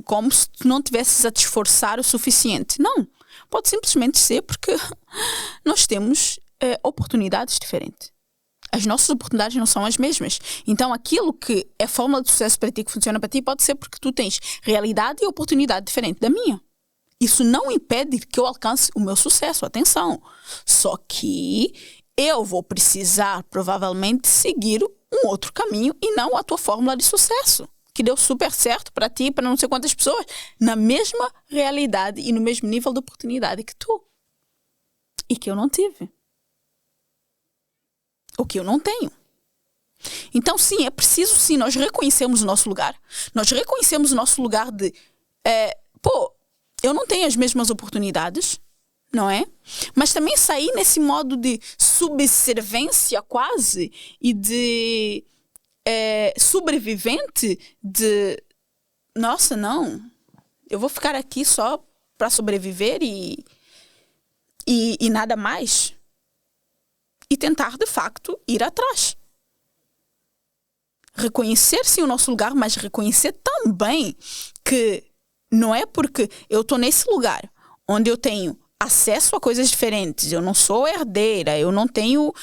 como se tu não tivesses a te esforçar o suficiente. Não. Pode simplesmente ser porque nós temos oportunidades diferentes. As nossas oportunidades não são as mesmas. Então aquilo que é fórmula de sucesso para ti, que funciona para ti, pode ser porque tu tens realidade e oportunidade diferente da minha. Isso não impede que eu alcance o meu sucesso, atenção. Só que eu vou precisar, provavelmente, seguir um outro caminho e não a tua fórmula de sucesso, que deu super certo para ti e para não sei quantas pessoas, na mesma realidade e no mesmo nível de oportunidade que tu. E que eu não tive. O que eu não tenho. Então, sim, é preciso, sim, nós reconhecemos o nosso lugar. Nós reconhecemos o nosso lugar de... eu não tenho as mesmas oportunidades, não é? Mas também sair nesse modo de subservência quase e de sobrevivente de... Nossa, não. Eu vou ficar aqui só para sobreviver e nada mais. E tentar, de facto, ir atrás. Reconhecer, sim, o nosso lugar, mas reconhecer também que não é porque eu estou nesse lugar onde eu tenho acesso a coisas diferentes, eu não sou herdeira, eu não tenho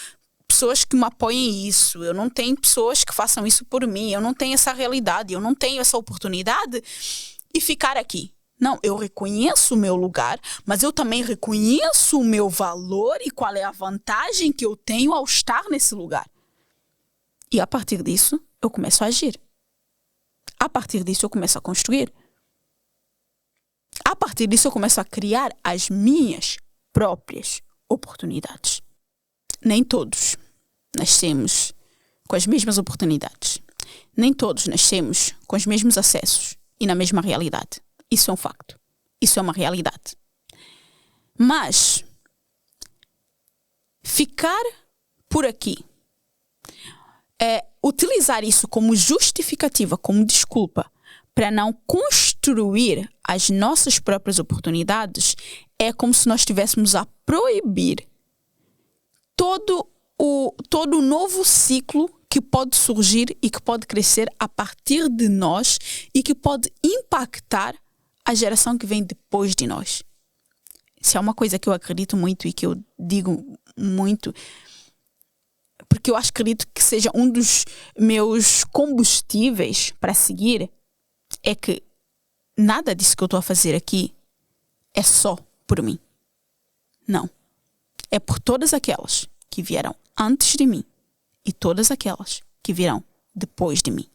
pessoas que me apoiem isso, eu não tenho pessoas que façam isso por mim, eu não tenho essa realidade, eu não tenho essa oportunidade e ficar aqui. Não, eu reconheço o meu lugar, mas eu também reconheço o meu valor e qual é a vantagem que eu tenho ao estar nesse lugar. E a partir disso, eu começo a agir. A partir disso, eu começo a construir. A partir disso, eu começo a criar as minhas próprias oportunidades. Nem todos nascemos com as mesmas oportunidades. Nem todos nascemos com os mesmos acessos e na mesma realidade. Isso é um facto. Isso é uma realidade. Mas ficar por aqui, utilizar isso como justificativa, como desculpa, para não construir as nossas próprias oportunidades, é como se nós estivéssemos a proibir todo o novo ciclo que pode surgir e que pode crescer a partir de nós e que pode impactar a geração que vem depois de nós. Isso é uma coisa que eu acredito muito e que eu digo muito, porque eu acredito que seja um dos meus combustíveis para seguir, é que nada disso que eu estou a fazer aqui é só por mim. Não. É por todas aquelas que vieram antes de mim e todas aquelas que virão depois de mim.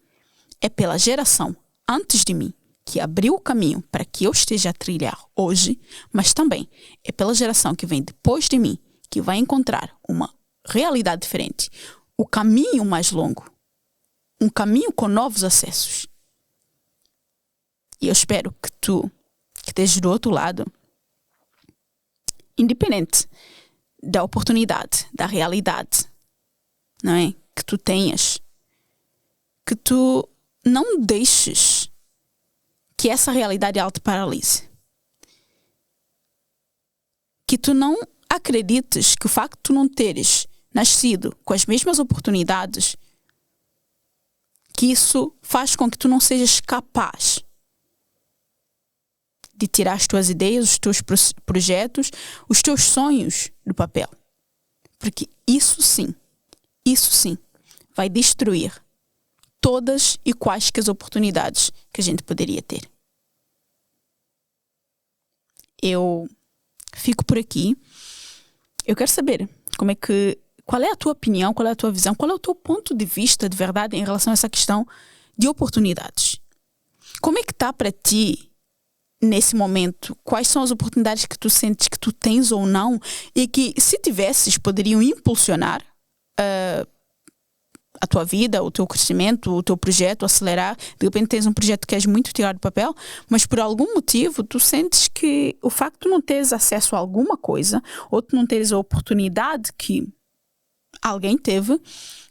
É pela geração antes de mim que abriu o caminho para que eu esteja a trilhar hoje, mas também é pela geração que vem depois de mim que vai encontrar uma realidade diferente, o caminho mais longo, um caminho com novos acessos. E eu espero que tu, que estejas do outro lado, independente da oportunidade, da realidade, não é? Que tu tenhas, que tu não deixes que essa realidade ela te paralise. Que tu não acredites que o facto de tu não teres nascido com as mesmas oportunidades, que isso faz com que tu não sejas capaz de tirar as tuas ideias, os teus projetos, os teus sonhos do papel. Porque isso sim, vai destruir todas e quaisquer oportunidades que a gente poderia ter. Eu fico por aqui. Eu quero saber qual é a tua opinião, qual é a tua visão, qual é o teu ponto de vista de verdade em relação a essa questão de oportunidades. Como é que está para ti nesse momento? Quais são as oportunidades que tu sentes que tu tens ou não e que, se tivesses, poderiam impulsionar a tua vida, o teu crescimento, o teu projeto, acelerar? De repente tens um projeto que queres muito tirar do papel, mas por algum motivo tu sentes que o facto de tu não teres acesso a alguma coisa ou tu não teres a oportunidade que alguém teve,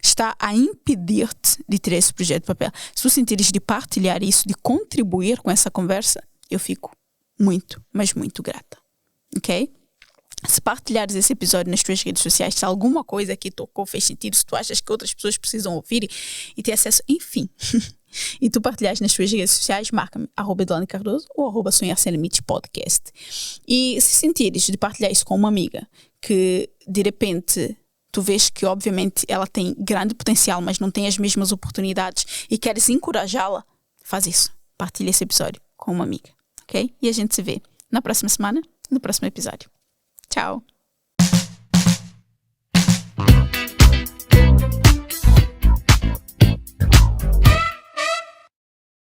está a impedir-te de ter esse projeto de papel. Se tu sentires de partilhar isso, de contribuir com essa conversa, eu fico muito, mas muito grata. Ok? Se partilhares esse episódio nas tuas redes sociais, se alguma coisa aqui tocou, fez sentido, se tu achas que outras pessoas precisam ouvir e ter acesso, enfim, e tu partilhares nas tuas redes sociais, marca-me @DelaniCardoso ou @SonharSemLimites podcast. E se sentires de partilhar isso com uma amiga que de repente tu vês que obviamente ela tem grande potencial, mas não tem as mesmas oportunidades e queres encorajá-la, faz isso. Partilha esse episódio com uma amiga, ok? E a gente se vê na próxima semana, no próximo episódio. Tchau!